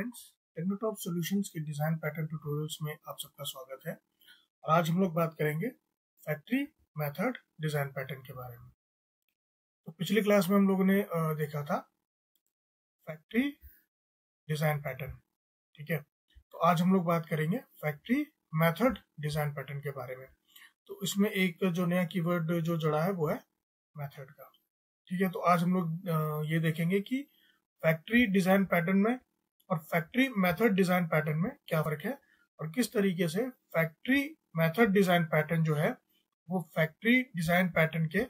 Friends, टेक्नोटॉप solutions के design pattern tutorials में आप सबका स्वागत है। और आज हम लोग बात करेंगे फैक्ट्री मेथड डिजाइन पैटर्न के बारे में। तो पिछली क्लास में हम लोगों ने देखा था फैक्ट्री डिजाइन पैटर्न, ठीक है। तो आज हम लोग बात करेंगे फैक्ट्री मेथड डिजाइन पैटर्न के बारे में। तो इसमें एक जो नया कीवर्ड जो जुड़ा है वो है मेथड का, ठीक है। तो आज हम लोग ये देखेंगे कि फैक्ट्री डिजाइन पैटर्न में और फैक्ट्री मेथड डिजाइन पैटर्न में क्या फर्क है और किस तरीके से फैक्ट्री मेथड डिजाइन पैटर्न जो है वो फैक्ट्री डिजाइन पैटर्न के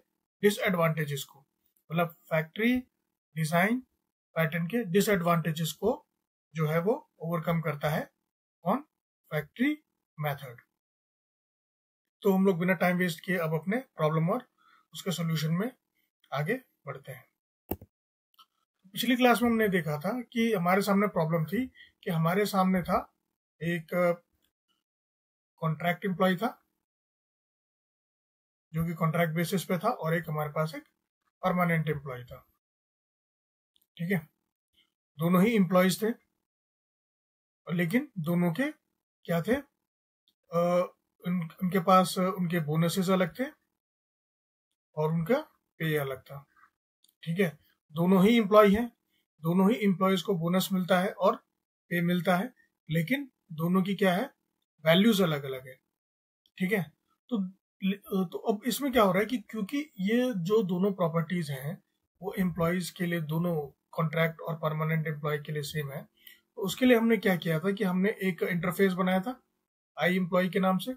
डिसएडवांटेजेस को, मतलब फैक्ट्री डिजाइन पैटर्न के डिसएडवांटेजेस को जो है वो ओवरकम करता है ऑन फैक्ट्री मेथड। तो हम लोग बिना टाइम वेस्ट किए अब अपने प्रॉब्लम और उसके सॉल्यूशन में आगे बढ़ते हैं। पिछली क्लास में हमने देखा था कि हमारे सामने प्रॉब्लम थी कि हमारे सामने था एक कॉन्ट्रैक्ट एम्प्लॉय था जो कि कॉन्ट्रैक्ट बेसिस पे था और एक हमारे पास एक परमानेंट एम्प्लॉय था, ठीक है। दोनों ही एम्प्लॉयज थे, लेकिन दोनों के क्या थे, उनके पास उनके बोनसेस अलग थे और उनका पे अलग था, ठीक है। दोनों ही एम्प्लॉय हैं, दोनों ही एम्प्लॉयज को बोनस मिलता है और पे मिलता है, लेकिन दोनों की क्या है, वैल्यूज अलग अलग है, ठीक है। तो अब इसमें क्या हो रहा है कि क्योंकि ये जो दोनों प्रॉपर्टीज हैं वो एम्प्लॉयज के लिए, दोनों कॉन्ट्रैक्ट और परमानेंट एम्प्लॉय के लिए सेम है, तो उसके लिए हमने क्या किया था कि हमने एक इंटरफेस बनाया था आई एम्प्लॉय के नाम से,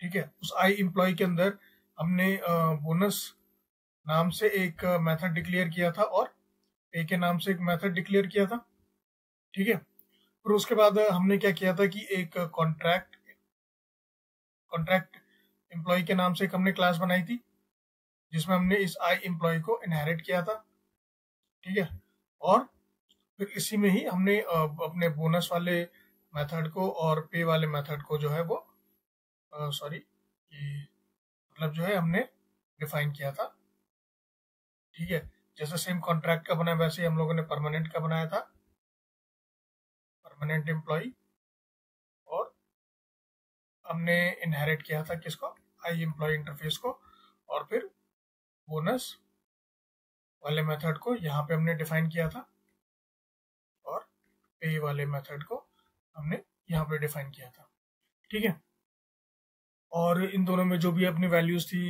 ठीक है। उस आई एम्प्लॉय के अंदर हमने बोनस नाम से एक मेथड डिक्लेयर किया था और पे के नाम से एक मेथड डिक्लेयर किया था, ठीक है। फिर उसके बाद हमने क्या किया था कि एक कॉन्ट्रैक्ट एम्प्लॉय के नाम से एक हमने क्लास बनाई थी जिसमें हमने इस आई एम्प्लॉय को इनहेरिट किया था, ठीक है। और फिर इसी में ही हमने अपने बोनस वाले मेथड को और पे वाले मेथड को जो है वो मतलब जो है हमने डिफाइन किया था, ठीक है। जैसे सेम कॉन्ट्रैक्ट का बना वैसे ही हम लोगों ने परमानेंट का बनाया था, परमानेंट एम्प्लॉय, और हमने इनहेरिट किया था किसको, आई एम्प्लॉय इंटरफेस को, और फिर बोनस वाले मेथड को यहाँ पे हमने डिफाइन किया था और पे वाले मेथड को हमने यहाँ पे डिफाइन किया था, ठीक है। और इन दोनों में जो भी अपनी वैल्यूज थी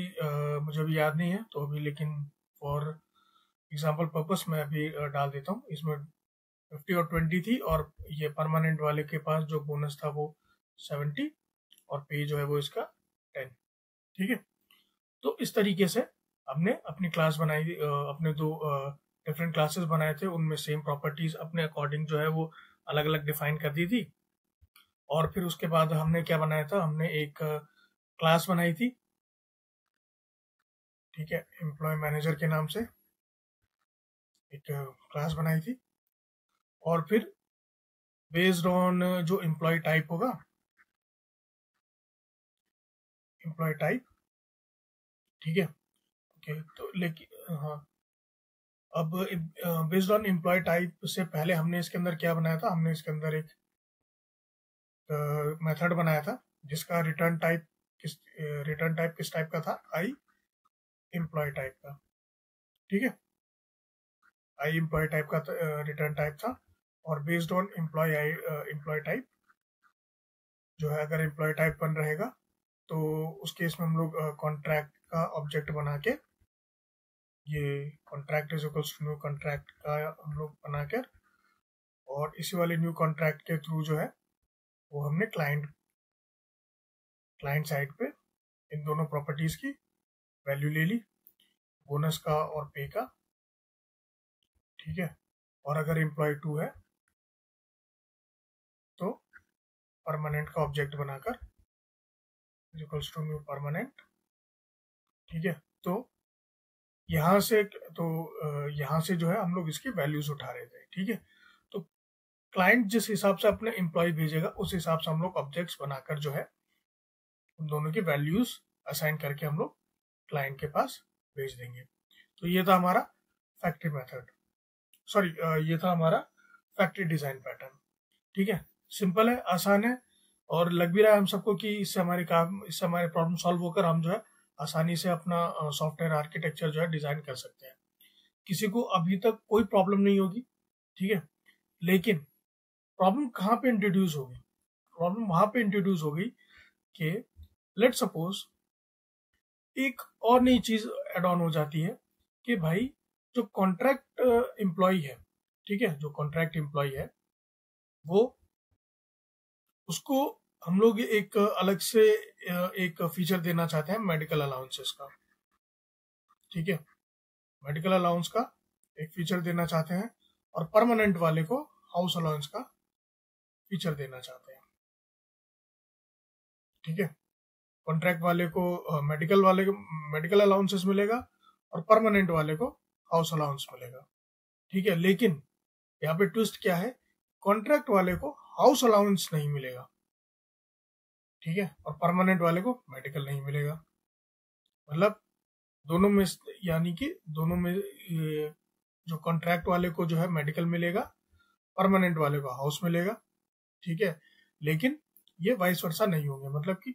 मुझे अभी याद नहीं है तो अभी, लेकिन फॉर एग्जाम्पल पर्पस मैं अभी डाल देता हूँ। इसमें 50 और 20 थी और ये परमानेंट वाले के पास जो बोनस था वो 70 और पे जो है वो इसका 10, ठीक है। तो इस तरीके से हमने अपनी क्लास बनाई, अपने दो डिफरेंट क्लासेस बनाए थे, उनमें सेम प्रॉपर्टीज अपने अकॉर्डिंग जो है वो अलग अलग डिफाइन कर दी थी। और फिर उसके बाद हमने क्या बनाया था, हमने एक क्लास बनाई थी, ठीक है, एम्प्लॉय मैनेजर के नाम से एक क्लास बनाई थी। और फिर बेस्ड ऑन जो एम्प्लॉय टाइप होगा, एम्प्लॉय टाइप, ठीक है, ओके। तो लेकिन हाँ, अब बेस्ड ऑन एम्प्लॉय टाइप से पहले हमने इसके अंदर क्या बनाया था, हमने इसके अंदर एक मेथड बनाया था जिसका रिटर्न टाइप किस टाइप का था, आई एम्प्लॉय टाइप का, ठीक है। आई एम्प्लॉय टाइप का रिटर्न टाइप था। और बेस्ड ऑन एम्प्लॉय टाइप जो है, अगर एम्प्लॉय टाइप बन रहेगा तो उस केस में हम लोग कॉन्ट्रैक्ट का ऑब्जेक्ट बना के, ये contract is equals to new contract का हम लोग बनाकर, और इसी वाले न्यू कॉन्ट्रैक्ट के थ्रू जो है वो हमने क्लाइंट साइड पे इन दोनों प्रॉपर्टीज की वैल्यू ले ली, बोनस का और पे का, ठीक है। और अगर एम्प्लॉय 2 है तो परमानेंट का ऑब्जेक्ट बनाकर इक्वल्स टू न्यू परमानेंट, ठीक है। तो यहाँ से जो है हम लोग इसकी वैल्यूज उठा रहे थे, ठीक है। तो क्लाइंट जिस हिसाब से अपने एम्प्लॉय भेजेगा उस हिसाब से हम लोग ऑब्जेक्ट्स बनाकर जो है उन दोनों की वैल्यूज असाइन करके हम लोग क्लाइंट के पास भेज देंगे। तो ये था हमारा फैक्ट्री मेथड, ये था हमारा फैक्ट्री डिजाइन पैटर्न। ठीक है, सिंपल है, आसान है, और लग भी रहा है हम सबको कि इससे हमारे प्रॉब्लम सॉल्व होकर हम जो है आसानी से अपना सॉफ्टवेयर आर्किटेक्चर जो है डिजाइन कर सकते हैं। किसी को अभी तक कोई प्रॉब्लम नहीं होगी। ठीक है, लेकिन प्रॉब्लम कहाँ पे इंट्रोड्यूस होगी? प्रॉब्लम वहां पे इंट्रोड्यूस होगी कि लेट सपोज एक और नई चीज एड ऑन हो जाती है कि भाई जो कॉन्ट्रैक्ट एम्प्लॉय है, ठीक है, जो कॉन्ट्रैक्ट एम्प्लॉय है वो, उसको हम लोग एक अलग से एक फीचर देना चाहते हैं मेडिकल अलाउंसेस का। ठीक है, मेडिकल अलाउंस का एक फीचर देना चाहते हैं, और परमानेंट वाले को हाउस अलाउंस का फीचर देना चाहते हैं। ठीक है, कॉन्ट्रैक्ट वाले को मेडिकल अलाउंसेस मिलेगा, और परमानेंट वाले को हाउस अलाउंस मिलेगा। ठीक है, लेकिन यहाँ पे ट्विस्ट क्या है, कॉन्ट्रैक्ट वाले को हाउस अलाउंस नहीं मिलेगा। ठीक है, और परमानेंट वाले को मेडिकल नहीं मिलेगा। मतलब दोनों में, यानी कि दोनों में जो कॉन्ट्रैक्ट वाले को जो है मेडिकल मिलेगा, परमानेंट वाले को हाउस मिलेगा। ठीक है, लेकिन ये वाइस वर्सा नहीं होंगे, मतलब कि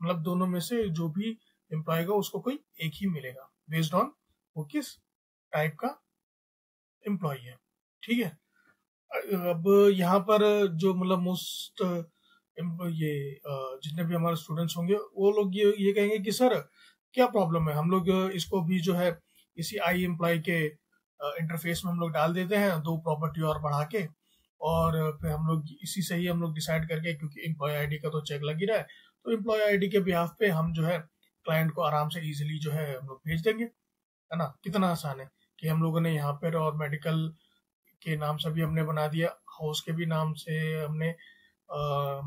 मतलब दोनों में से जो भी एम्प्लॉय का उसको कोई एक ही मिलेगा बेस्ड ऑन वो किस टाइप का एम्प्लॉय है। ठीक है, अब यहाँ पर जो मतलब मोस्ट ये जितने भी हमारे स्टूडेंट्स होंगे वो लोग ये कहेंगे कि सर क्या प्रॉब्लम है, हम लोग इसको भी जो है इसी आई एम्प्लॉय के इंटरफेस में हम लोग डाल देते हैं, 2 प्रॉपर्टी और बढ़ा के, और फिर हम लोग इसी से ही हम लोग डिसाइड करके, क्योंकि एम्प्लॉय आईडी का तो चेक लग ही रहा है, तो एम्प्लॉय आईडी के बिहाफ पे हम जो है क्लाइंट को आराम से इजीली जो है हम लोग भेज देंगे, है ना। कितना आसान है कि हम लोगों ने यहाँ पर और मेडिकल के नाम से भी हमने बना दिया, हाउस के भी नाम से हमने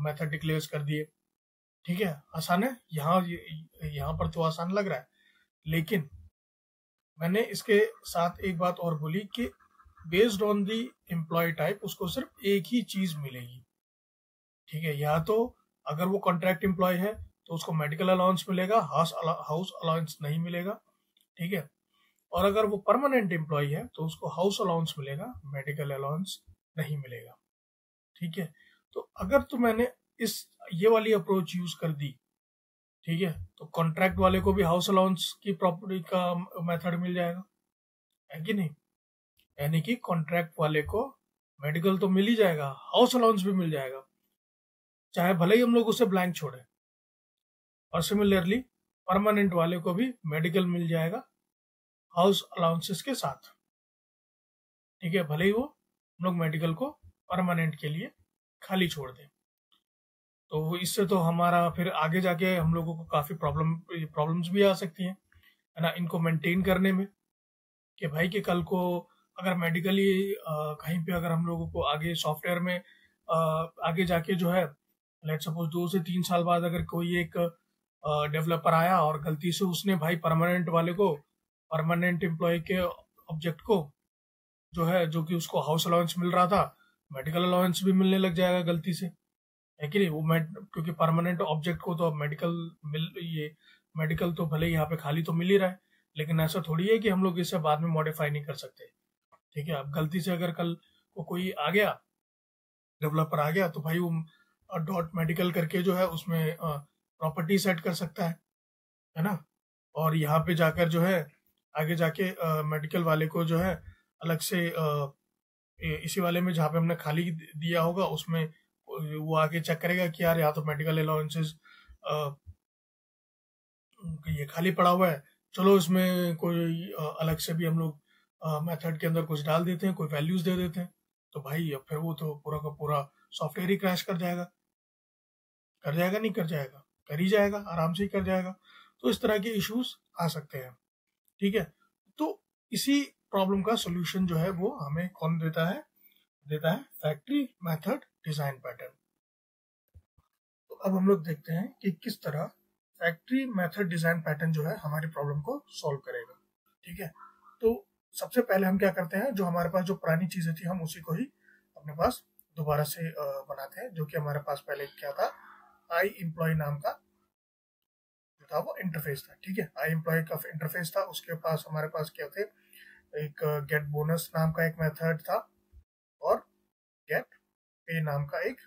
मेथड डिक्लेयर कर दिए। ठीक है, आसान है, यहाँ पर तो आसान लग रहा है, लेकिन मैंने इसके साथ एक बात और बोली कि based on the employee type उसको सिर्फ एक ही चीज मिलेगी। ठीक है, या तो अगर वो कॉन्ट्रैक्ट एम्प्लॉय है तो उसको मेडिकल अलाउंस मिलेगा, हाउस अलाउंस नहीं मिलेगा। ठीक है, और अगर वो परमानेंट एम्प्लॉय है तो उसको हाउस अलाउंस मिलेगा, मेडिकल अलाउंस नहीं मिलेगा। ठीक है, तो अगर तो मैंने ये वाली अप्रोच यूज कर दी, ठीक है, तो कॉन्ट्रैक्ट वाले को भी हाउस अलाउंस की प्रॉपर्टी का मेथड मिल जाएगा, है कि नहीं। यानी कि कॉन्ट्रैक्ट वाले को मेडिकल तो मिल ही जाएगा, हाउस अलाउंस भी मिल जाएगा, चाहे भले ही हम लोग उसे ब्लैंक छोड़े। और सिमिलरली परमानेंट वाले को भी मेडिकल मिल जाएगा हाउस अलाउंसेस के साथ। ठीक है, भले ही वो हम लोग मेडिकल को परमानेंट के लिए खाली छोड़ दें। तो इससे तो हमारा फिर आगे जाके हम लोगों को काफी प्रॉब्लम्स भी आ सकती हैं, है ना, इनको मेंटेन करने में। कि भाई कि कल को अगर मेडिकली कहीं पे अगर हम लोगों को आगे सॉफ्टवेयर में आगे जाके जो है लेट सपोज 2 से 3 साल बाद अगर कोई एक डेवलपर आया और गलती से उसने भाई परमानेंट एम्प्लॉय के ऑब्जेक्ट को जो है, जो कि उसको हाउस अलाउंस मिल रहा था, मेडिकल अलाउंस भी मिलने लग जाएगा गलती से, है कि नहीं। क्योंकि परमानेंट ऑब्जेक्ट को तो मेडिकल तो भले ही यहाँ पे खाली तो मिल ही रहा है, लेकिन ऐसा थोड़ी है कि हम लोग इसे बाद में मॉडिफाई नहीं कर सकते। ठीक है, अब गलती से अगर कल को कोई आ गया, डेवलपर आ गया, तो भाई वो डॉट मेडिकल करके जो है उसमें प्रॉपर्टी सेट कर सकता है ना। और यहाँ पे जाकर जो है आगे जाके मेडिकल वाले को जो है अलग से इसी वाले में जहाँ पे हमने खाली दिया होगा उसमें वो आगे चेक करेगा कि यार यहाँ तो मेडिकल अलाउंसेस ये खाली पड़ा हुआ है, चलो इसमें कोई अलग से भी हम लोग मेथड के अंदर कुछ डाल देते हैं, कोई वैल्यूज दे देते हैं, तो भाई अब फिर वो तो पूरा का पूरा सॉफ्टवेयर ही क्रैश कर जाएगा। नहीं कर जाएगा, कर ही जाएगा, आराम से ही कर जाएगा। तो इस तरह के इश्यूज आ सकते हैं। ठीक है, तो इसी प्रॉब्लम का सोल्यूशन जो है वो हमें कौन देता है फैक्ट्री मेथड डिजाइन पैटर्न। तो अब हम लोग देखते हैं कि किस तरह फैक्ट्री मेथड डिजाइन पैटर्न जो है हमारी प्रॉब्लम को सॉल्व करेगा। ठीक है, तो सबसे पहले हम क्या करते हैं, जो हमारे पास जो पुरानी चीजें थी हम उसी को ही अपने पास दोबारा से बनाते हैं, जो कि हमारे पास पहले क्या था, आई एम्प्लॉय नाम का जो था वो इंटरफेस था। ठीक है, आई एम्प्लॉय का इंटरफेस था, उसके पास हमारे पास क्या थे, एक गेट बोनस नाम का एक मेथड था, और पे नाम का एक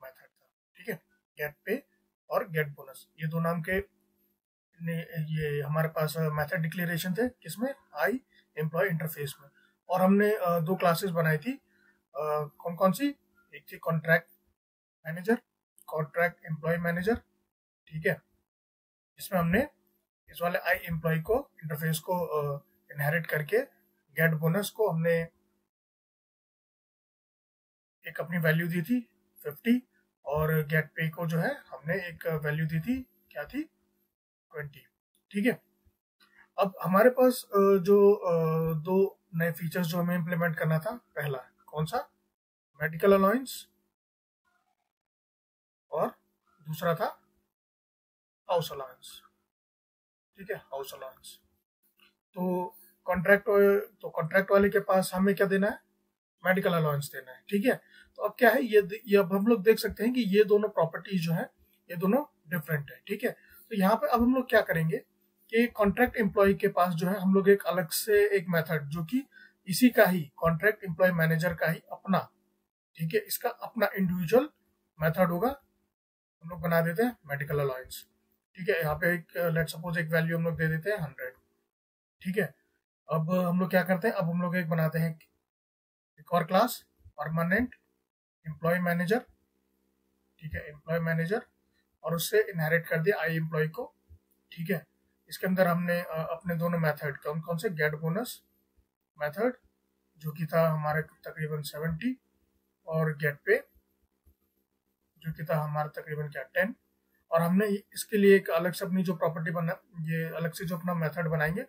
मेथड था, ठीक है। गेट पे और गेट बोनस, ये दो नाम के ये हमारे पास मेथड डिक्लेरेशन थे, किसमें, आई एम्प्लॉय इंटरफेस में। और हमने दो क्लासेस बनाई थी, कौन कौन सी, एक थी contract manager, contract employee manager, ठीक है। इसमें हमने इस वाले आई एम्प्लॉय को इंटरफेस को इनहेरिट करके गेट बोनस को हमने एक अपनी वैल्यू दी थी 50, और गेट पे को जो है हमने एक वैल्यू दी थी, क्या थी, 20, ठीक है। अब हमारे पास जो दो नए फीचर्स जो हमें इम्प्लीमेंट करना था, पहला कौन सा, मेडिकल अलाउंस, और दूसरा था हाउस अलाउंस, ठीक है, हाउस अलाउंस। तो कॉन्ट्रैक्ट तो कॉन्ट्रैक्ट वाले के पास हमें क्या देना है, मेडिकल अलाउंस देना है, ठीक है। तो अब क्या है, ये अब हम लोग देख सकते हैं कि ये दोनों प्रॉपर्टीज जो है ये दोनों डिफरेंट है, ठीक है। तो यहाँ पे अब हम लोग क्या करेंगे कि कॉन्ट्रैक्ट एम्प्लॉय के पास जो है हम लोग एक अलग से एक मेथड, जो कि इसी का ही कॉन्ट्रैक्ट एम्प्लॉय मैनेजर का ही अपना, ठीक है, इसका अपना इंडिविजुअल मेथड होगा, हम लोग बना देते हैं मेडिकल अलाउंस, ठीक है। यहाँ पे एक लेट सपोज एक वैल्यू हम लोग दे देते हैं 100, ठीक है। अब हम लोग क्या करते हैं, अब हम लोग एक बनाते हैं एक और क्लास, परमानेंट एम्प्लॉय मैनेजर, ठीक है, एम्प्लॉय मैनेजर, और उससे इनहेरिट कर दिया आई एम्प्लॉय को, ठीक है। इसके अंदर हमने अपने दोनों मेथड कौन कौन से, गेट बोनस मेथड जो कि था हमारे तकरीबन 70, और गेट पे जो कि था हमारा तकरीबन क्या 10, और हमने इसके लिए एक अलग से अपनी जो प्रॉपर्टी बना, ये अलग से जो अपना मेथड बनाएंगे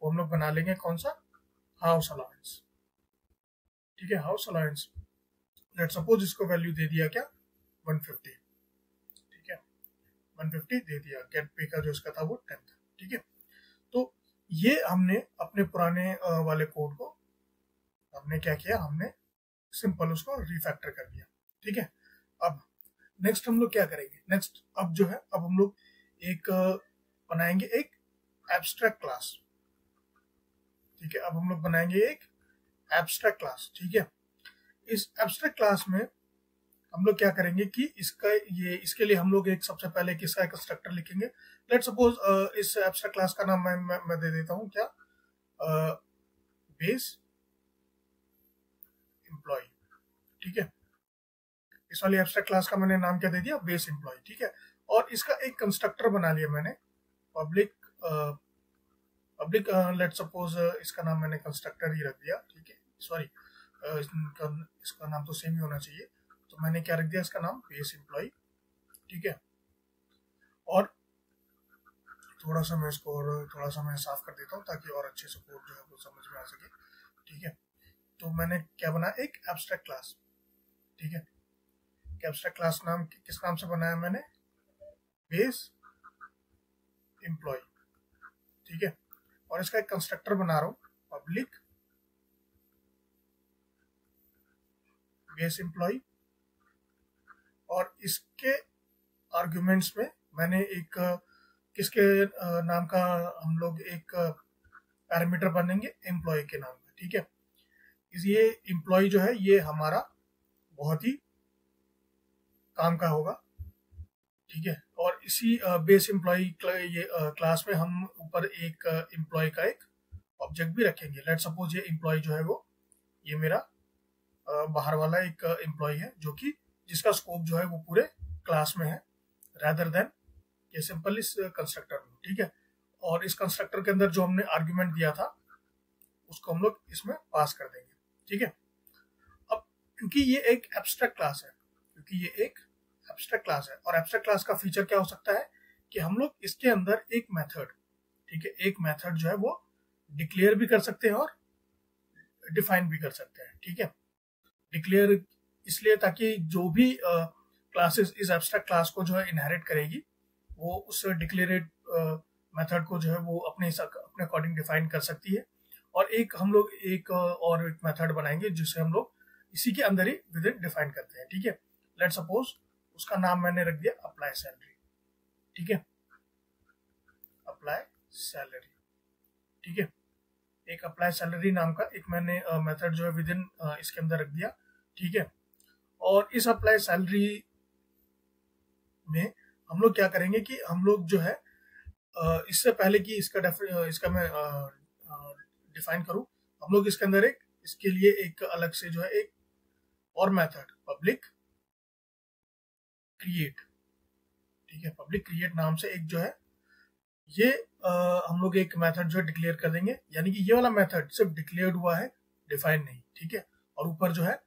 वो हम लोग बना लेंगे, कौन सा, हाउस अलाउंस, ठीक है, हाउस अलाउंस। लेट सपोज इसको वैल्यू दे दिया क्या, 150, ठीक है, 150 दे दिया, गेट पे का जो इसका था वो 10 था, ठीक है। तो ये हमने अपने पुराने वाले कोड को हमने क्या किया, हमने सिंपल उसको रिफैक्टर कर दिया, ठीक है। अब नेक्स्ट हम लोग क्या करेंगे, नेक्स्ट अब जो है, अब हम लोग एक बनाएंगे एक एब्स्ट्रैक्ट क्लास, ठीक है। अब हम लोग बनाएंगे एक एब्स्ट्रैक्ट क्लास, ठीक है। इस एब्स्ट्रैक्ट क्लास में हम लोग क्या करेंगे कि इसका ये इसके लिए हम लोग एक सबसे पहले किसका एक कंस्ट्रक्टर लिखेंगे। लेट सपोज इस एब्स्ट्रैक्ट क्लास का नाम मैं दे देता हूँ क्या, बेस एम्प्लॉय, ठीक है। इस वाली एब्स्ट्रैक्ट क्लास का मैंने नाम क्या दे दिया, बेस एम्प्लॉय, ठीक है। और इसका एक कंस्ट्रक्टर बना लिया मैंने, पब्लिक पब्लिक लेट सपोज इसका नाम मैंने कंस्ट्रक्टर ही रख दिया, ठीक है। सॉरी, इसका नाम तो सेम ही होना चाहिए, तो मैंने क्या रख दिया, इसका नाम बेस एम्प्लॉय, ठीक है। और थोड़ा सा मैं इसको और थोड़ा सा मैं साफ कर देता हूँ ताकि और अच्छे से कोड जो है वो समझ में आ सके, ठीक है। तो मैंने क्या बनाया, एक एब्स्ट्रैक्ट क्लास, ठीक है। एब्स्ट्रैक्ट क्लास नाम किस नाम से बनाया मैंने, बेस एम्प्लॉय, ठीक है। और इसका एक कंस्ट्रक्टर बना रहा हूँ, पब्लिक बेस एम्प्लॉय, और इसके आर्ग्यूमेंट्स में मैंने एक किसके नाम का हम लोग एक पैरामीटर बनेंगे, एम्प्लॉय के नाम का, ठीक है। ये एम्प्लॉय जो है ये हमारा बहुत ही काम का होगा, ठीक है। और इसी बेस एम्प्लॉय ये क्लास में हम ऊपर एक एम्प्लॉय का एक ऑब्जेक्ट भी रखेंगे। लेट सपोज ये एम्प्लॉय जो है वो ये मेरा बाहर वाला एक एम्प्लॉय है, जो कि जिसका स्कोप जो है वो पूरे क्लास में है, रादर देन ये सिंपल इस कंस्ट्रक्टर में, ठीक है। और इस कंस्ट्रक्टर के अंदर जो हमने आर्ग्यूमेंट दिया था उसको हम लोग इसमें पास कर देंगे, ठीक है। अब क्योंकि ये एक एब्स्ट्रैक्ट क्लास है, और एब्स्ट्रैक्ट क्लास का फीचर क्या हो सकता है कि हम लोग इसके अंदर एक मेथड, ठीक है, एक मेथड जो है वो डिक्लेयर भी कर सकते हैं और डिफाइन भी कर सकते हैं, ठीक है। डिक्लेयर इसलिए ताकि जो भी क्लासेस इस एब्स्ट्रैक्ट क्लास को जो है इनहेरिट करेगी वो उस डिक्लेरेड मेथड को जो है वो अपने अकॉर्डिंग डिफाइन कर सकती है। और एक हम लोग एक और एक मेथड बनाएंगे जिसे हम लोग इसी के अंदर ही विद इन डिफाइन करते हैं, ठीक है। लेट सपोज उसका नाम मैंने रख दिया अप्लाई सैलरी, ठीक है, अप्लाई सैलरी, ठीक है। एक अप्लाई सैलरी नाम का एक मैंने मेथड जो है विद इन इसके अंदर रख दिया, ठीक है। और इस अप्लाई सैलरी में हम लोग क्या करेंगे कि हम लोग जो है इससे पहले कि इसका मैं डिफाइन करूं, हम लोग इसके अंदर इसके लिए एक अलग से जो है एक और मेथड पब्लिक क्रिएट, ठीक है, पब्लिक क्रिएट नाम से एक जो है ये हम लोग एक मेथड जो है डिक्लेयर कर देंगे, यानी कि ये वाला मेथड सिर्फ डिक्लेयर हुआ है, डिफाइन नहीं, ठीक है। और ऊपर जो है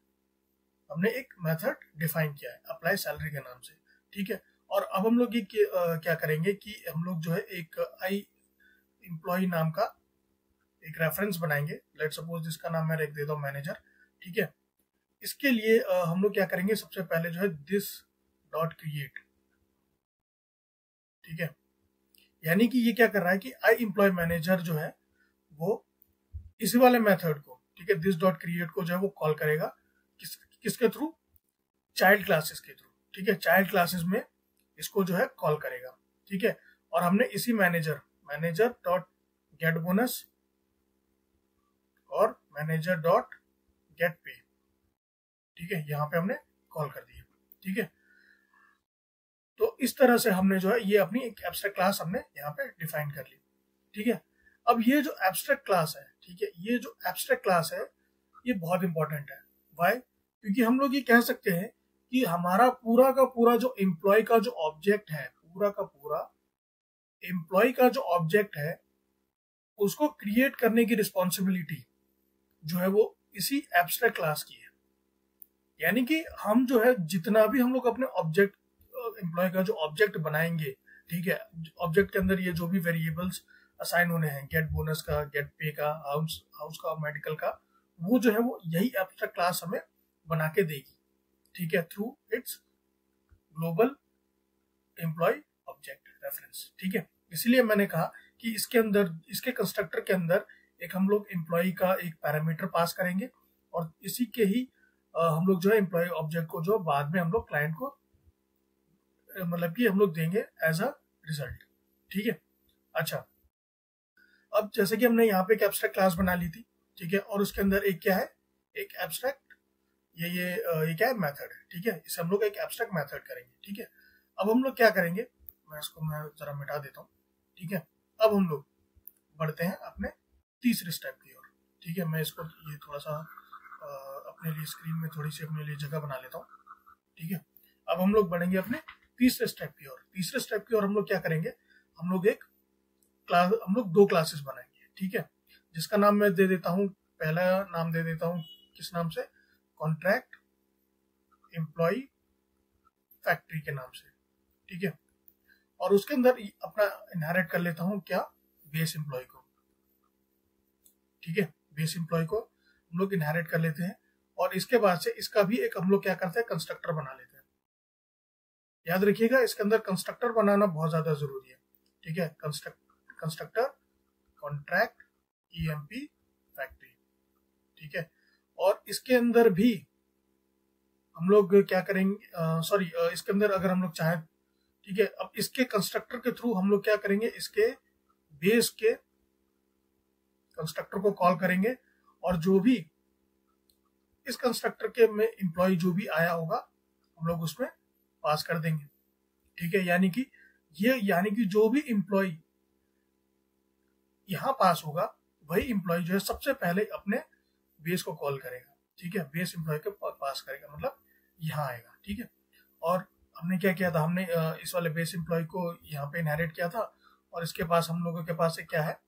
हमने एक मेथड डिफाइन किया है अप्लाई सैलरी के नाम से, ठीक है। और अब हम लोग ये क्या करेंगे कि हम लोग जो है एक आई एम्प्लॉय नाम का एक रेफरेंस बनाएंगे। लेट सपोज जिसका नाम मैं रख देता हूँ मैनेजर, ठीक है। इसके लिए हम लोग क्या करेंगे, सबसे पहले जो है दिस डॉट क्रिएट, ठीक है। यानी कि ये क्या कर रहा है कि आई एम्प्लॉय मैनेजर जो है वो इसी वाले मेथड को, ठीक है, दिस डॉट क्रिएट को जो है वो कॉल करेगा किसके थ्रू, चाइल्ड क्लासेस के थ्रू, ठीक है। चाइल्ड क्लासेस में इसको जो है कॉल करेगा, ठीक है। और हमने इसी मैनेजर डॉट गेट बोनस और मैनेजर डॉट गेट पे, ठीक है, यहाँ पे हमने कॉल कर दिया, ठीक है। तो इस तरह से हमने जो है ये अपनी एक एब्स्ट्रैक्ट क्लास हमने यहाँ पे डिफाइन कर ली, ठीक है। अब ये जो एब्स्ट्रैक्ट क्लास है, ठीक है, ये जो एब्स्ट्रैक्ट क्लास है ये बहुत इंपॉर्टेंट है। वाई? क्योंकि हम लोग ये कह सकते हैं कि हमारा पूरा का पूरा जो एम्प्लॉय का जो ऑब्जेक्ट है, पूरा का पूरा एम्प्लॉय का जो ऑब्जेक्ट है उसको क्रिएट करने की रिस्पॉन्सिबिलिटी जो है वो इसी एब्स्ट्रैक्ट क्लास की है। यानी कि हम जो है जितना भी हम लोग अपने ऑब्जेक्ट एम्प्लॉय का जो ऑब्जेक्ट बनाएंगे, ठीक है, ऑब्जेक्ट के अंदर ये जो भी वेरिएबल्स असाइन होने हैं, गेट बोनस का, गेट पे का, हाउस का, मेडिकल का, वो जो है वो यही एब्स्ट्रैक्ट क्लास हमें बना के देगी, ठीक है, through its global employee object reference, ठीक है। इसलिए मैंने कहा कि इसके अंदर, इसके कंस्ट्रक्टर के अंदर एक हम लोग एम्प्लॉय का एक पैरामीटर पास करेंगे और इसी के ही हम लोग जो है एम्प्लॉय ऑब्जेक्ट को जो बाद में हम लोग क्लाइंट को मतलब कि हम लोग देंगे एज अ रिजल्ट, ठीक है। अच्छा, अब जैसे कि हमने यहाँ पे एक एब्स्ट्रैक्ट क्लास बना ली थी, ठीक है, और उसके अंदर एक क्या है, एक एब्स्ट्रैक्ट ये क्या है, मेथड है, ठीक है। इसे हम लोग एक एब्स्ट्रैक्ट मेथड करेंगे, ठीक है। अब हम लोग क्या करेंगे, मैं जरा मिटा देता हूँ, ठीक है। अब हम लोग बढ़ते हैं अपने तीसरे स्टेप की ओर, ठीक है। मैं इसको ये थोड़ा सा अपने लिए स्क्रीन में थोड़ी सी अपने लिए जगह बना लेता हूँ, ठीक है। अब हम लोग बढ़ेंगे अपने तीसरे स्टेप की ओर। तीसरे स्टेप की ओर हम लोग क्या करेंगे, हम लोग दो क्लासेस बनाएंगे, ठीक है, जिसका नाम मैं दे देता हूँ, पहला नाम दे देता हूँ किस नाम से, कॉन्ट्रैक्ट एम्प्लॉय फैक्ट्री के नाम से, ठीक है। और उसके अंदर अपना इनहेरिट कर लेता हूँ क्या, बेस एम्प्लॉय को, ठीक है, बेस एम्प्लॉय को हम लोग इनहेरिट कर लेते हैं। और इसके बाद से इसका भी एक हम लोग क्या करते हैं, कंस्ट्रक्टर बना लेते हैं। याद रखिएगा इसके अंदर कंस्ट्रक्टर बनाना बहुत ज्यादा जरूरी है, ठीक है। कंस्ट्रक्टर कॉन्ट्रैक्ट ईएमपी फैक्ट्री, ठीक है। और इसके अंदर भी हम लोग क्या करेंगे, इसके अंदर अगर हम लोग चाहें, ठीक है, अब इसके कंस्ट्रक्टर के थ्रू हम लोग क्या करेंगे, इसके बेस के कंस्ट्रक्टर को कॉल करेंगे और जो भी इस कंस्ट्रक्टर के में एम्प्लॉय जो भी आया होगा हम लोग उसमें पास कर देंगे, ठीक है। यानी कि जो भी एम्प्लॉय यहाँ पास होगा वही एम्प्लॉय जो है सबसे पहले अपने बेस को कॉल करेगा, ठीक है, बेस एम्प्लॉय को पास करेगा, मतलब यहाँ आएगा, ठीक है। और हमने क्या किया था, हमने इस वाले बेस एम्प्लॉय को यहाँ पे इनहेरिट किया था और इसके पास हम लोगों के पास एक क्या है,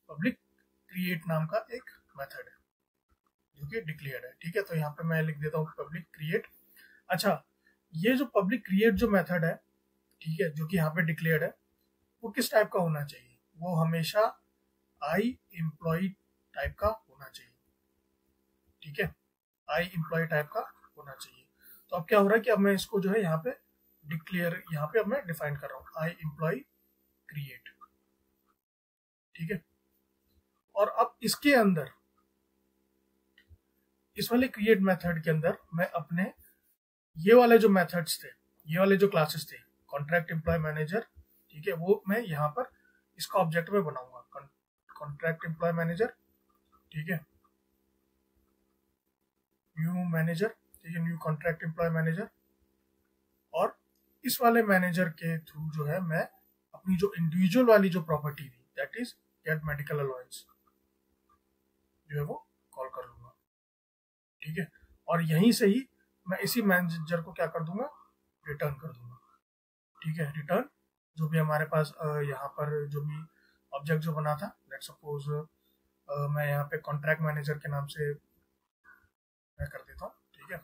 पब्लिक क्रिएट नाम का एक मेथड है जो कि डिक्लेयर्ड है, ठीक है। तो यहाँ पे मैं लिख देता हूँ पब्लिक क्रिएट। अच्छा, ये जो पब्लिक क्रिएट जो मेथड है, ठीक है, जो कि यहाँ पे डिक्लेयर्ड है, वो किस टाइप का होना चाहिए, वो हमेशा आई एम्प्लॉय टाइप का होना चाहिए, ठीक है, आई एम्प्लॉय टाइप का होना चाहिए। तो अब क्या हो रहा है कि अब मैं इसको जो है यहाँ पे यहाँ पे अब मैं डिफाइन कर रहा हूँ आई एम्प्लॉय क्रिएट, ठीक है। और अब इसके अंदर इस वाले क्रिएट मेथड के अंदर मैं अपने ये वाले जो मेथड्स थे, ये वाले जो क्लासेस थे, कॉन्ट्रैक्ट एम्प्लॉय मैनेजर, ठीक है, वो मैं यहाँ पर इसका ऑब्जेक्ट में बनाऊंगा, कॉन्ट्रैक्ट एम्प्लॉय मैनेजर, ठीक है, न्यू मैनेजर, ठीक है, न्यू कॉन्ट्रैक्ट एम्प्लॉय मैनेजर। और इस वाले मैनेजर के थ्रू जो है मैं अपनी जो इंडिविजुअल वाली जो प्रॉपर्टी थी, that is get medical allowance, जो है वो कॉल कर लूंगा। ठीक है, और यहीं से ही मैं इसी मैनेजर को क्या कर दूंगा, रिटर्न कर दूंगा। ठीक है, रिटर्न जो भी हमारे पास यहाँ पर जो भी ऑब्जेक्ट जो बना था, लेट सपोज मैं यहाँ पे कॉन्ट्रैक्ट मैनेजर के नाम से मैं कर देता हूँ। ठीक है,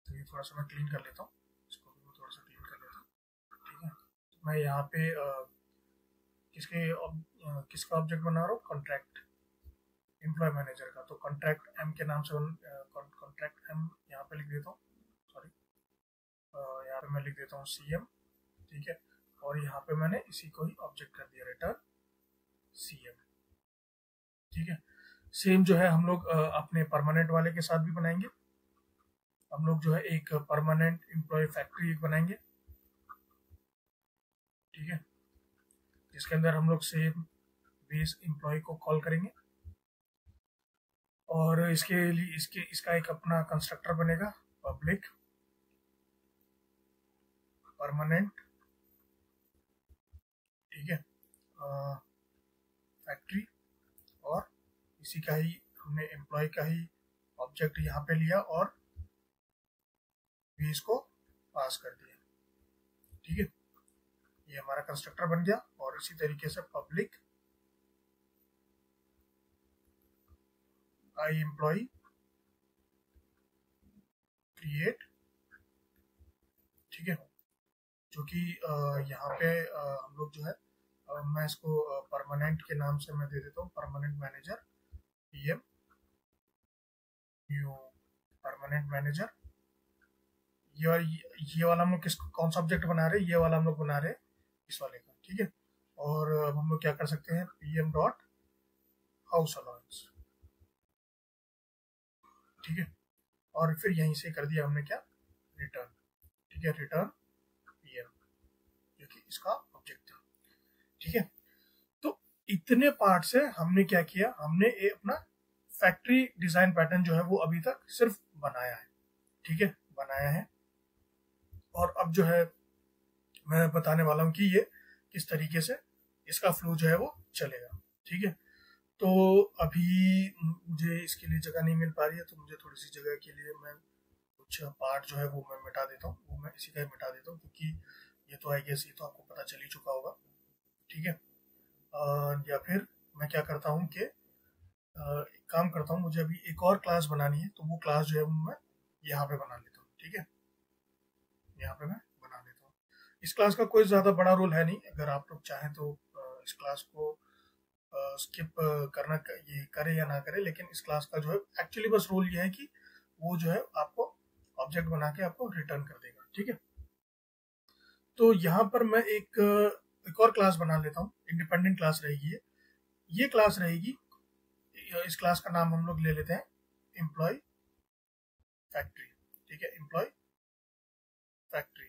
तो ये थोड़ा सा मैं क्लीन कर लेता हूँ, इसको भी मैं थोड़ा सा क्लीन कर लेता हूँ। ठीक है, तो मैं यहाँ पे किसका ऑब्जेक्ट बना रहा हूँ, कॉन्ट्रैक्ट एम्प्लॉय मैनेजर का। तो कॉन्ट्रैक्ट एम के नाम से कॉन्ट्रैक्ट एम यहाँ पे लिख देता हूँ, सॉरी यहाँ पे मैं लिख देता हूँ CM। ठीक है, और यहाँ पे मैंने इसी को ही ऑब्जेक्ट कर दिया, रिटर्न CM। ठीक है, सेम जो है हम लोग अपने परमानेंट वाले के साथ भी बनाएंगे। हम लोग जो है एक परमानेंट एम्प्लॉय फैक्ट्री एक बनाएंगे। ठीक है, जिसके अंदर हम लोग सेम बेस एम्प्लॉय को कॉल करेंगे, और इसके लिए इसका एक अपना कंस्ट्रक्टर बनेगा, पब्लिक परमानेंट। ठीक है, फैक्ट्री, और इसी का ही हमने एम्प्लॉय का ही ऑब्जेक्ट यहाँ पे लिया और बेस को पास कर दिया। ठीक है, ये हमारा कंस्ट्रक्टर बन गया। और इसी तरीके से पब्लिक आई एम्प्लॉय क्रिएट। ठीक है, जो कि यहाँ पे हम लोग जो है मैं इसको परमानेंट के नाम से मैं दे देता हूँ, permanent manager PM, new permanent manager. ये वाला हम लोग कौन सा ऑब्जेक्ट बना रहे हैं, ये वाला हम लोग बना रहे हैं इस वाले का। ठीक है, और अब हम लोग क्या कर सकते हैं, PM डॉट हाउस अलाउंस। ठीक है, और फिर यहीं से कर दिया हमने क्या, रिटर्न। ठीक है, रिटर्न PM, जो कि इसका ऑब्जेक्ट था। ठीक है, तो इतने पार्ट से हमने क्या किया, हमने अपना फैक्ट्री डिजाइन पैटर्न जो है वो अभी तक सिर्फ बनाया है। ठीक है, बनाया है। और अब जो है मैं बताने वाला हूँ कि ये किस तरीके से इसका फ्लो जो है वो चलेगा। ठीक है, तो अभी मुझे इसके लिए जगह नहीं मिल पा रही है, तो मुझे थोड़ी सी जगह के लिए मैं कुछ पार्ट जो है वो मैं मिटा देता हूँ, वो मैं इसी का ही मिटा देता हूँ, क्योंकि ये तो आई गेस ये तो आपको पता चल ही चुका होगा। ठीक है, या फिर मैं क्या करता हूँ कि एक काम करता हूँ, मुझे अभी एक और क्लास बनानी है, तो वो क्लास जो है मैं यहाँ पे बना लेता हूँ। ठीक है, यहाँ पे मैं बना लेता हूँ। इस क्लास का कोई ज़्यादा बड़ा रोल है नहीं, अगर आप लोग चाहें तो इस क्लास को स्किप करना, ये करे या ना करे, लेकिन इस क्लास का जो है एक्चुअली बस रोल ये है कि वो जो है आपको ऑब्जेक्ट बना के आपको रिटर्न कर देगा। ठीक है, तो यहाँ पर मैं एक और क्लास बना लेता हूँ, इंडिपेंडेंट क्लास रहेगी ये क्लास रहेगी। इस क्लास का नाम हम लोग ले लेते हैं एम्प्लॉय फैक्ट्री। ठीक है, एम्प्लॉय फैक्ट्री।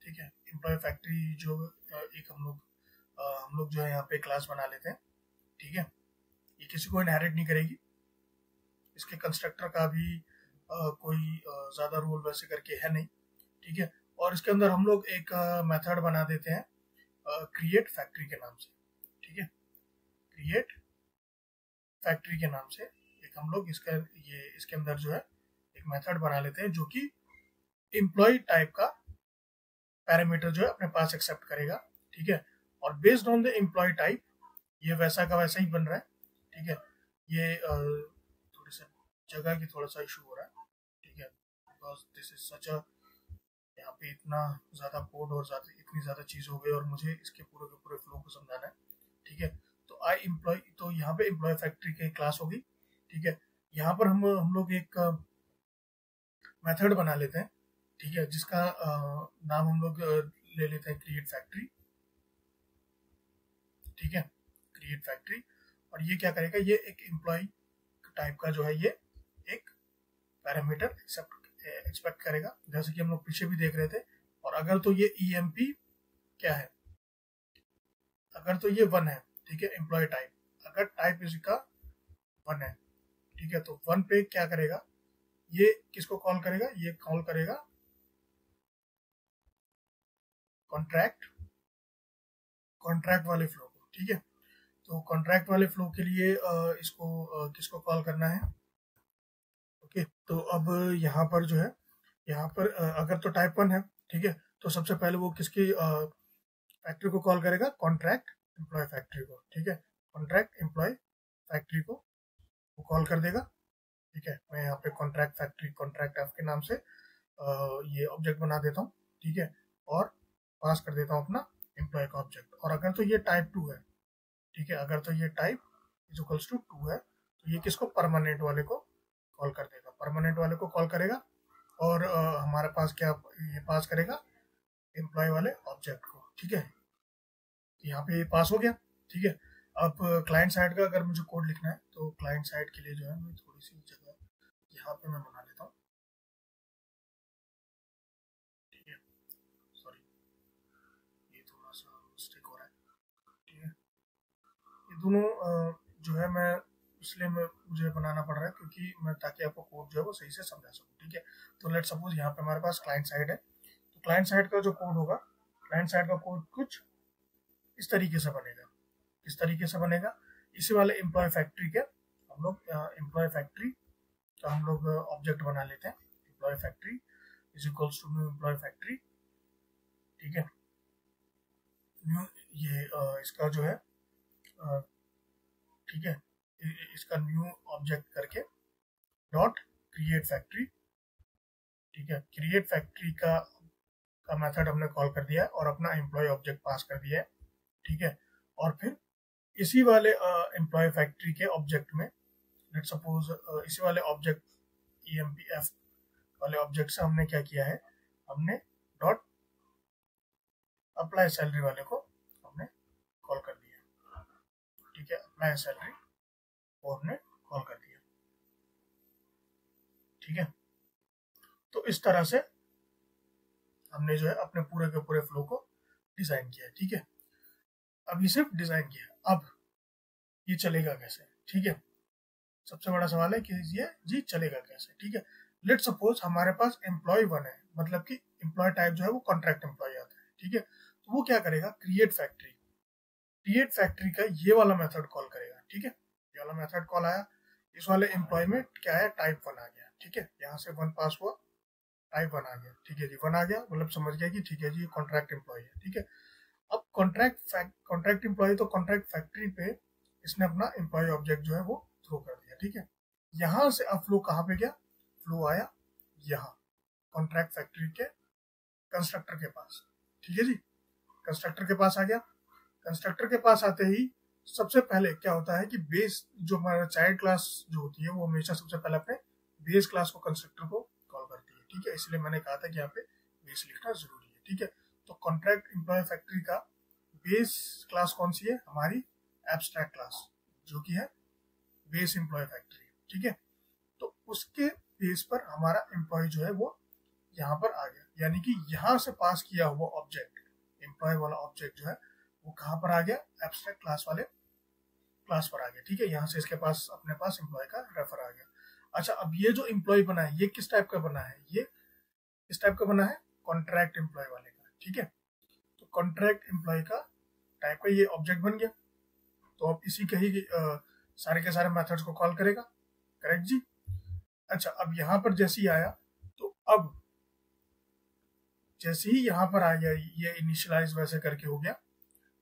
ठीक है, एम्प्लॉय फैक्ट्री जो एक हम लोग जो है यहाँ पे क्लास बना लेते हैं। ठीक है, ये किसी को इनहेरिट नहीं करेगी, इसके कंस्ट्रक्टर का भी कोई ज़्यादा रोल वैसे करके है नहीं। ठीक है, और इसके अंदर हम लोग एक मेथड बना देते हैं क्रिएट फैक्ट्री के नाम से। ठीक है, क्रिएट फैक्ट्री के नाम से एक हम लोग इसके अंदर जो है एक मेथड बना लेते हैं, जो कि एम्प्लॉय टाइप का पैरामीटर जो है अपने पास एक्सेप्ट करेगा। ठीक है, और based on the employee type ये वैसा का वैसा ही बन रहा है। ठीक है, ये थोड़ी सी जगह की थोड़ा सा इशू हो रहा है। ठीक है, बिकॉज दिस इज सच अ, यहाँ पे इतना ज़्यादा कोड और इतनी ज़्यादा चीज़ हो गई, और मुझे इसके पूरे के पूरे फ्लो को समझाना है। ठीक है, तो यहाँ पे एम्प्लॉय फैक्ट्री की क्लास होगी। ठीक है, यहाँ पर हम लोग एक मेथड बना लेते हैं। ठीक है, जिसका नाम हम लोग ले लेते हैं क्रिएट फैक्ट्री। ठीक है, क्रिएट फैक्ट्री, और ये क्या करेगा, ये एक एम्प्लॉय टाइप का जो है ये एक पैरामीटर एक्सपेक्ट करेगा, जैसे कि हम लोग पीछे भी देख रहे थे। और अगर तो ये EMP क्या है, अगर तो ये 1 है। ठीक है, एम्प्लॉय टाइप, अगर टाइप इसका 1 है। ठीक है, तो 1 पे क्या करेगा, ये किसको कॉल करेगा, ये कॉल करेगा कॉन्ट्रैक्ट वाले फ्लो को, ठीक है। तो कॉन्ट्रैक्ट वाले फ्लो के लिए इसको किसको कॉल करना है, ओके। तो अब यहाँ पर जो है, यहाँ पर अगर तो टाइप 1 है, ठीक है, तो सबसे पहले वो किसकी फैक्ट्री को कॉल करेगा, कॉन्ट्रैक्ट एम्प्लॉय फैक्ट्री को, ठीक है। कॉन्ट्रैक्ट एम्प्लॉय फैक्ट्री को वो कॉल कर देगा, ठीक है। मैं यहाँ पे कॉन्ट्रैक्ट फैक्ट्री कॉन्ट्रैक्ट एफ के नाम से ये ऑब्जेक्ट बना देता हूँ, ठीक है, और पास कर देता हूँ अपना एम्प्लॉय का ऑब्जेक्ट। और अगर तो ये टाइप 2 है, ठीक है, अगर तो ये टाइप इज इक्वल्स टू 2 है, तो ये किसको, परमानेंट वाले को कॉल कर देगा, परमानेंट वाले को कॉल करेगा। और हमारे पास क्या, ये पास करेगा एम्प्लॉय वाले ऑब्जेक्ट को, ठीक है। यहाँ पे ये पास हो गया, ठीक है। अब क्लाइंट साइड का अगर मुझे कोड लिखना है, तो क्लाइंट साइड के लिए जो है मैं थोड़ी सी जगह यहाँ पे मैं बना लेता हूँ, ठीक है। सॉरी, ये थोड़ा सा मिस्टेक हो रहा है, ठीक है। ये दोनों जो है मैं इसलिए मुझे बनाना पड़ रहा है क्योंकि मैं, ताकि आपको कोड जो है वो सही से समझा सकूँ, ठीक है। तो लेट सपोज यहाँ पे हमारे पास क्लाइंट साइड है, तो क्लाइंट साइड का जो कोड होगा, क्लाइंट साइड का कोड कुछ इस तरीके से बनेगा। इस तरीके से बनेगा, इसी वाले एम्प्लॉय फैक्ट्री के हम लोग एम्प्लॉय फैक्ट्री का हम लोग ऑब्जेक्ट बना लेते हैं, employee factory is equals to new employee factory, ठीक है। न्यू ये इसका जो है, ठीक है, इसका न्यू ऑब्जेक्ट करके डॉट क्रिएट फैक्ट्री, ठीक है। क्रिएट फैक्ट्री का मेथड हमने कॉल कर दिया है और अपना एम्प्लॉय ऑब्जेक्ट पास कर दिया है, ठीक है। और फिर इसी वाले एम्प्लॉय फैक्ट्री के ऑब्जेक्ट में, लेट सपोज इसी वाले ऑब्जेक्ट EMPF वाले ऑब्जेक्ट से हमने क्या किया है, हमने डॉट अप्लाई सैलरी वाले को हमने कॉल कर दिया, ठीक है। अप्लाई सैलरी को हमने कॉल कर दिया, ठीक है। तो इस तरह से हमने जो है अपने पूरे के पूरे फ्लो को डिजाइन किया, ठीक है। अब ये सिर्फ डिजाइन किया, अब ये चलेगा कैसे, ठीक है। सबसे बड़ा सवाल है कि ये जी चलेगा कैसे, ठीक है। लेट सपोज हमारे पास एम्प्लॉय 1 है, मतलब कि एम्प्लॉय टाइप जो है वो कॉन्ट्रैक्ट एम्प्लॉय आता है, ठीक है। तो वो क्या करेगा, क्रिएट फैक्ट्री का ये वाला मेथड कॉल करेगा, ठीक है। ये वाला मेथड कॉल आया, इस वाले एम्प्लॉय में क्या है, टाइप 1 आ गया, ठीक है। यहाँ से 1 पास हुआ, टाइप 1 आ गया, ठीक है जी। 1 आ गया मतलब समझ गया कि ठीक है जी कॉन्ट्रैक्ट एम्प्लॉय है, ठीक है। अब कॉन्ट्रैक्ट एम्प्लॉय, तो कॉन्ट्रैक्ट फैक्ट्री पे इसने अपना एम्प्लॉय ऑब्जेक्ट जो है वो थ्रो कर दिया, ठीक है। यहाँ से अब फ्लो कहाँ पे गया, फ्लो आया यहाँ कॉन्ट्रैक्ट फैक्ट्री के कंस्ट्रक्टर के पास, ठीक है जी। कंस्ट्रक्टर के पास आ गया, कंस्ट्रक्टर के पास आते ही सबसे पहले क्या होता है कि बेस जो हमारा चाइल्ड क्लास जो होती है वो हमेशा सबसे पहले अपने बेस क्लास को कंस्ट्रक्टर को कॉल करती है, ठीक है। इसलिए मैंने कहा था कि यहाँ पे बेस लिखना जरूरी है, ठीक है। तो कॉन्ट्रैक्ट एम्प्लॉय फैक्ट्री का बेस क्लास कौन सी है, हमारी एब्स्ट्रैक्ट क्लास, जो कि है बेस एम्प्लॉय फैक्ट्री, ठीक है। तो उसके बेस पर हमारा एम्प्लॉय जो है वो यहाँ पर आ गया, यानी कि यहाँ से पास किया हुआ ऑब्जेक्ट, एम्प्लॉय वाला ऑब्जेक्ट जो है वो कहाँ पर आ गया, एब्स्ट्रैक्ट क्लास वाले क्लास पर आ गया, ठीक है। यहाँ से इसके पास अपने पास एम्प्लॉय का रेफर आ गया। अच्छा, अब ये जो एम्प्लॉय बना है ये किस टाइप का बना है, ये किस टाइप का बना है, कॉन्ट्रैक्ट एम्प्लॉय वाले का, ठीक है। तो कॉन्ट्रैक्ट एम्प्लॉय का टाइप का ये ऑब्जेक्ट बन गया, तो अब इसी के ही सारे के सारे मेथड्स को कॉल करेगा, करेक्ट जी। अच्छा, अब यहाँ पर जैसे ही आया, तो अब जैसे ही यहाँ पर आ गया, ये इनिशियलाइज वैसे करके हो गया,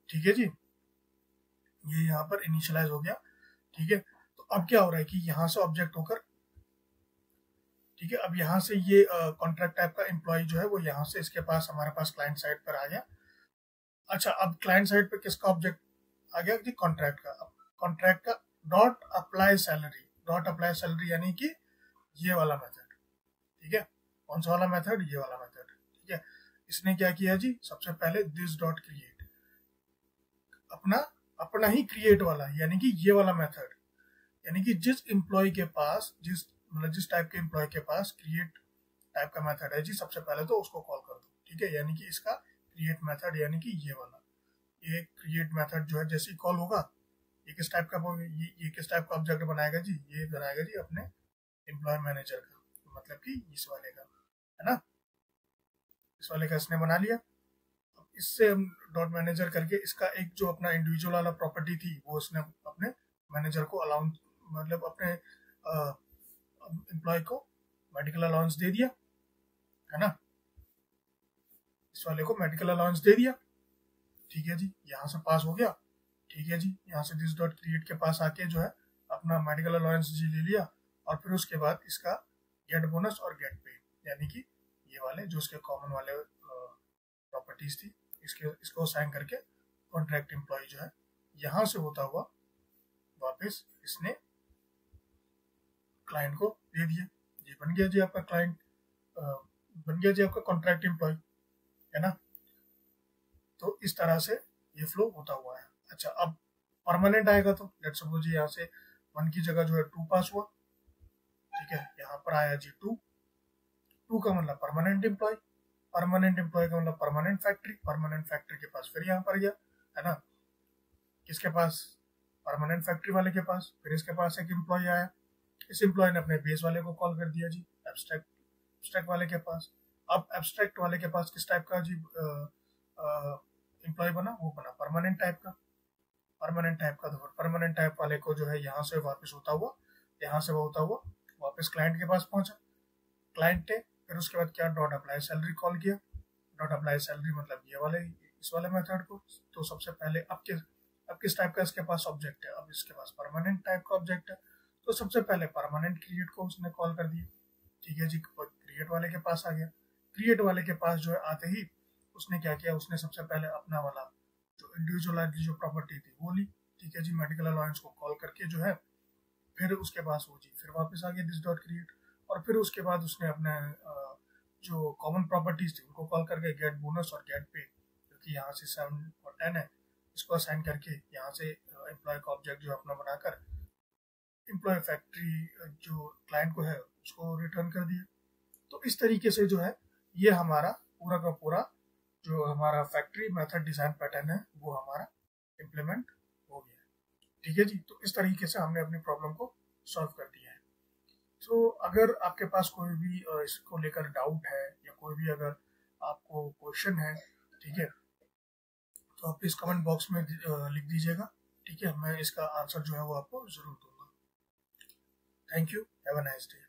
ठीक है जी। ये यहाँ पर इनिशियलाइज हो गया, ठीक है। तो अब क्या हो रहा है कि यहाँ से ऑब्जेक्ट होकर, ठीक है, अब यहाँ से ये कॉन्ट्रैक्ट टाइप का एम्प्लॉय जो है वो यहाँ से इसके पास हमारे पास क्लाइंट साइड पर आ गया। अच्छा, अब क्लाइंट साइड पे किसका ऑब्जेक्ट आ गया जी, कॉन्ट्रैक्ट का। अब कॉन्ट्रैक्ट का डॉट अप्लाई सैलरी यानी कि ये वाला मेथड, ठीक है। कौन सा वाला मेथड, ये वाला मेथड, ठीक है। इसने क्या किया जी, सबसे पहले दिस डॉट क्रिएट, अपना अपना ही क्रिएट वाला, यानी कि ये वाला मेथड, यानी कि जिस एम्प्लॉय के पास, जिस टाइप के एम्प्लॉय के पास क्रिएट टाइप का मेथड है जी, सबसे पहले तो उसको कॉल कर दो, ठीक है। यानी कि इसका क्रिएट मेथड यानी कि ये वाला, ये क्रिएट मेथड जो है जैसे ही कॉल होगा, ये किस टाइप का, ये किस टाइप का ऑब्जेक्ट बनाएगा जी, ये बनाएगा जी अपने एम्प्लॉय मैनेजर का, मतलब कि इस वाले का, है ना, इस वाले का इसने बना लिया। अब इससे हम डॉट मैनेजर करके इसका एक जो अपना इंडिविजुअल वाला प्रॉपर्टी थी वो इसने अपने मैनेजर को अलाउंस, मतलब अपने एम्प्लॉय को मेडिकल अलाउंस दे दिया, है ना, इस वाले को मेडिकल अलाउंस दे दिया। ठीक है जी, यहाँ से पास हो गया। ठीक है जी, यहाँ से दिस डॉट क्रिएट के पास आके जो है अपना मेडिकल अलाउंस जी ले लिया, और फिर उसके बाद इसका गेट बोनस और गेट पे, यानी कि ये वाले जो इसके कॉमन वाले प्रॉपर्टीज थी, इसको साइन करके कॉन्ट्रैक्ट एम्प्लॉय जो है यहाँ से होता हुआ वापस इसने क्लाइंट को दे दिए। ये बन गया जी आपका क्लाइंट, बन गया जी आपका कॉन्ट्रैक्ट एम्प्लॉय, है ना। तो इस तरह से ये फ्लो होता हुआ है। अच्छा, अब परमानेंट आएगा तो लेट्स सपोज यहाँ से 1 की जगह जो है 2 पास हुआ। ठीक है, यहाँ पर आया जी 2 का मतलब परमानेंट एम्प्लॉय, परमानेंट एम्प्लॉय का मतलब परमानेंट फैक्ट्री, परमानेंट फैक्ट्री के पास फिर यहाँ पर गया, है ना, किसके पास, परमानेंट फैक्ट्री वाले के पास। फिर इसके पास एक एम्प्लॉय आया, इस एम्प्लॉय ने अपने बेस वाले को कॉल कर दिया जी एब्स्ट्रैक्ट वाले के पास। अब एब्स्ट्रैक्ट वाले के पास किस टाइप का जी एम्प्लॉय बना, वो बना परमानेंट टाइप का, परमानेंट टाइप का। तो परमानेंट टाइप वाले को जो है यहाँ से वापस होता हुआ, यहाँ से वो होता हुआ वापस क्लाइंट के पास पहुंचा, क्लाइंट ने फिर उसके बाद क्या, डॉट अप्लाई सैलरी कॉल किया। डॉट अप्लाई सैलरी मतलब ये वाले, इस वाले मेथड को। तो सबसे पहले अब किस टाइप का इसके पास ऑब्जेक्ट है, अब इसके पास परमानेंट टाइप का ऑब्जेक्ट है, तो सबसे पहले परमानेंट क्रिएट को उसने कॉल कर दिया। ठीक है जी, क्रिएट वाले के पास आ गया। क्रिएट वाले के पास जो है आते ही उसने क्या किया, उसने सबसे पहले अपना वाला जो इंडिविजुअल जो प्रॉपर्टी थी वो ली। ठीक है जी, मेडिकल अलाउंस को कॉल करके जो है फिर उसके पास वो जी फिर वापस आ गया दिस डॉट क्रिएट, और फिर उसके बाद उसने अपने जो कॉमन प्रॉपर्टीज थी उनको कॉल करके गेट बोनस और गेट पे, क्योंकि यहाँ से 7 और 10 है, इसको असाइन करके यहाँ से एम्प्लॉय का ऑब्जेक्ट जो अपना बनाकर एम्प्लॉय फैक्ट्री जो क्लाइंट को है उसको रिटर्न कर दिया। तो इस तरीके से जो है ये हमारा पूरा का पूरा जो हमारा फैक्ट्री मेथड डिजाइन पैटर्न है वो हमारा इम्प्लीमेंट हो गया। ठीक है जी, तो इस तरीके से हमने अपनी प्रॉब्लम को सॉल्व कर दिया है। तो अगर आपके पास कोई भी इसको लेकर डाउट है या कोई भी अगर आपको क्वेश्चन है, ठीक है, तो आप इस कमेंट बॉक्स में लिख दीजिएगा। ठीक है, मैं इसका आंसर जो है वो आपको जरूर दूंगा। Thank you, have a nice day.